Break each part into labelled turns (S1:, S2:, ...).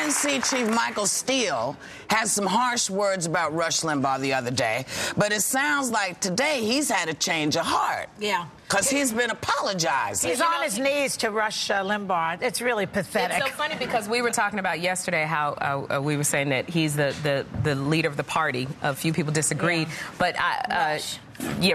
S1: DNC Chief Michael Steele had some harsh words about Rush Limbaugh the other day, but it sounds like today he's had a change of heart.
S2: Yeah.
S1: Because he's been apologizing.
S2: He's on his knees to Rush Limbaugh. It's really pathetic.
S3: It's so funny because we were talking about yesterday how we were saying that he's the leader of the party. A few people disagreed. Yeah. But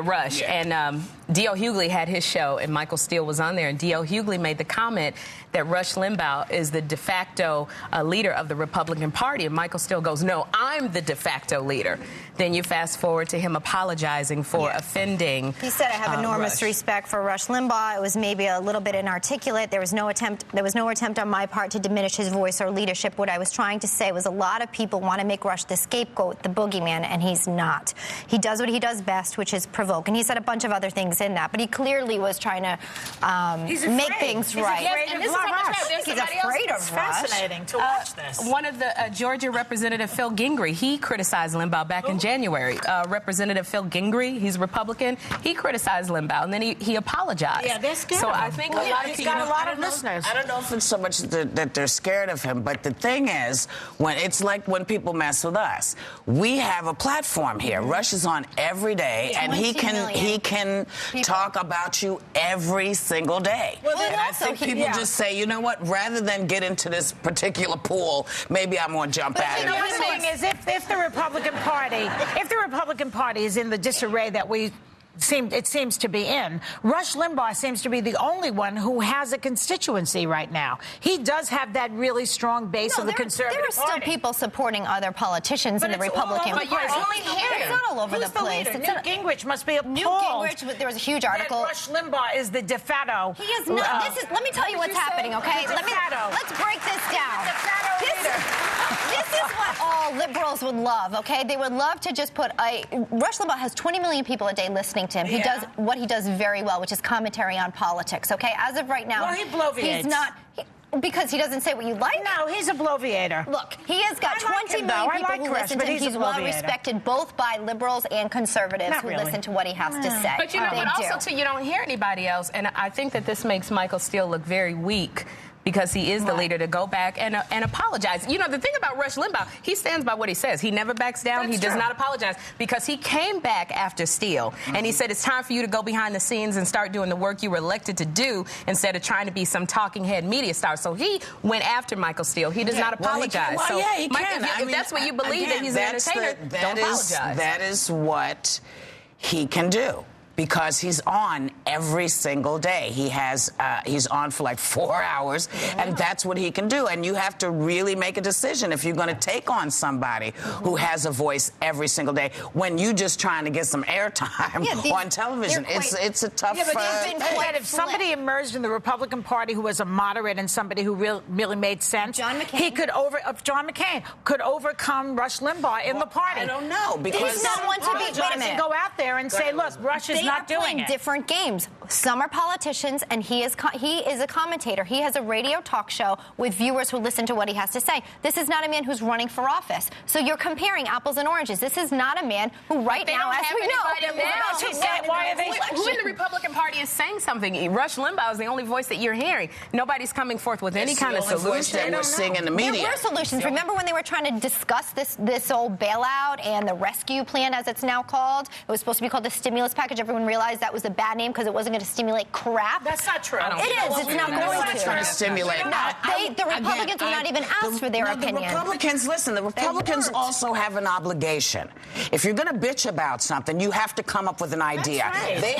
S3: Rush. Yeah. And D.L. Hughley had his show, and Michael Steele was on there. And D.L. Hughley made the comment that Rush Limbaugh is the de facto leader of the Republican Party. And Michael Steele goes, no, I'm the de facto leader. Then you fast forward to him apologizing for offending.
S4: He said, I have enormous respect for Rush Limbaugh. It was maybe a little bit inarticulate. There was no attempt on my part to diminish his voice or leadership. What I was trying to say was a lot of people want to make Rush the scapegoat, the boogeyman, and he's not. He does what he does best, which is provoke. And he said a bunch of other things in that, but he clearly was trying to make things right.
S2: He's afraid of Rush. It's fascinating to watch this.
S3: One of the Georgia Representative Phil Gingrey, he criticized Limbaugh back in January. Representative Phil Gingrey, he's Republican. He criticized Limbaugh, and then he apologized.
S2: Yeah, they're scared.
S3: So I think a lot of
S2: people. He's got a lot of listeners.
S1: I don't know if it's so much that they're scared of him, but the thing is, it's like when people mess with us. We have a platform here. Rush is on every day, and he can talk about you every single day.
S4: Well,
S1: and I think people just say, you know what? Rather than get into this particular pool, maybe I'm going to jump at it.
S2: The other thing is, if the Republican Party is in the disarray that it seems to be in, Rush Limbaugh seems to be the only one who has a constituency right now. He does have that really strong base of the Conservative Party.
S4: There are still people supporting other politicians in the Republican Party. It's not all over the place.
S2: Newt Gingrich must be appalled.
S4: Newt Gingrich, there was a huge article.
S2: Rush Limbaugh is the de facto.
S4: He is not. Let me tell you what's happening, okay? Let's break this down. This is what all liberals would love, okay? They would love to just put Rush Limbaugh has 20 million people a day listening to him. He does what he does very well, which is commentary on politics, okay? As of right now,
S2: he bloviates.
S4: He's not... because he doesn't say what you like?
S2: No, he's a bloviator.
S4: Look, he has got 20 million people who listen to him. He's well respected both by liberals and conservatives who listen to what he has to say.
S3: But you know, but also, too, you don't hear anybody else. And I think that this makes Michael Steele look very weak, because he is the leader to go back and apologize. You know, the thing about Rush Limbaugh, he stands by what he says. He never backs down. He does not apologize, because he came back after Steele, and he said it's time for you to go behind the scenes and start doing the work you were elected to do instead of trying to be some talking head media star. So he went after Michael Steele. He does not apologize.
S1: He can.
S3: If that's what you believe, that he's an entertainer, don't apologize.
S1: That is what he can do. Because he's on every single day. He's on for like 4 hours, and that's what he can do. And you have to really make a decision if you're going to take on somebody who has a voice every single day when you just trying to get some airtime on television. It's a tough
S2: fight. If somebody emerged in the Republican Party who was a moderate and somebody who really made sense,
S4: John McCain
S2: could overcome Rush Limbaugh in the party.
S1: I don't know, because
S4: he's not one to be. Wait a minute.
S2: Go out there and say, look, Rush is not doing
S4: playing different games. Some are politicians, and he is a commentator. He has a radio talk show with viewers who listen to what he has to say. This is not a man who's running for office. So you're comparing apples and oranges. This is not a man who right now, as we know,
S3: who in the Republican Party is saying something? Rush Limbaugh is the only voice that you're hearing. Nobody's coming forth with any kind of solution.
S1: That we're seeing in the media.
S4: There were solutions. Remember when they were trying to discuss this old bailout and the rescue plan, as it's now called? It was supposed to be called the stimulus package. Everyone realized that was a bad name because it wasn't going to stimulate crap.
S2: That's not true.
S4: It is. It's not going to.
S1: Trying to stimulate.
S4: The Republicans were not even asked for their opinion.
S1: The Republicans, listen, the Republicans also have an obligation. If you're going to bitch about something, you have to come up with an idea.
S2: Right.
S1: They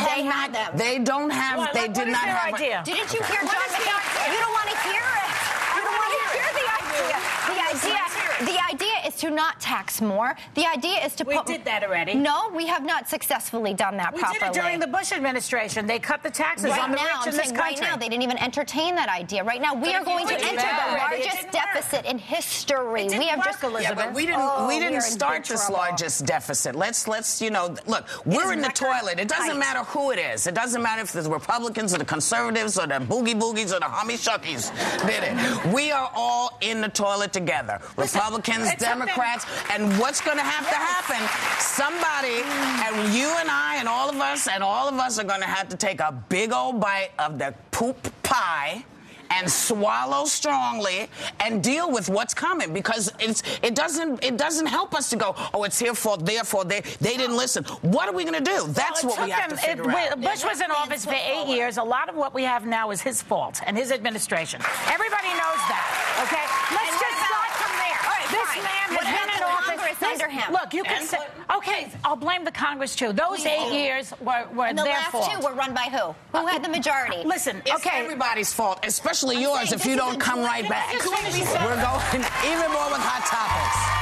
S1: did not have an
S2: idea.
S4: Didn't you hear John McCain? You don't want to hear it. You don't want to hear the idea. The idea is to not tax more. The idea is to
S2: We did that already.
S4: No, we have not successfully done that properly.
S2: We did it during the Bush administration. They cut the taxes on the rich in this country.
S4: Right now, they didn't even entertain that idea. Right now, we are going to enter the largest deficit in history.
S2: We have just
S1: but we didn't start this largest deficit. Let's look, we're in the toilet. It doesn't matter who it is. It doesn't matter if it's the Republicans or the conservatives or the boogies or the hummy shuckies did it. We are all in the toilet together. Republicans, Democrats, and what's going to have to happen? Somebody, and you and I and all of us are going to have to take a big old bite of the poop pie and swallow strongly and deal with what's coming, because it doesn't help us to go, oh, it's their fault, therefore they didn't listen. What are we going to do? That's what we have to figure out.
S2: Bush was in office for 8 years. A lot of what we have now is his fault and his administration. Everybody knows that. Okay, let's just start from there. All right, this man has been in office
S4: under him.
S2: Look, you can say, okay, I'll blame the Congress too. Those 8 years were their fault.
S4: The last 2 were run by who? Who had the majority?
S2: Listen,
S1: it's everybody's fault, especially yours, if you don't come right back. We're going even more with Hot Topics.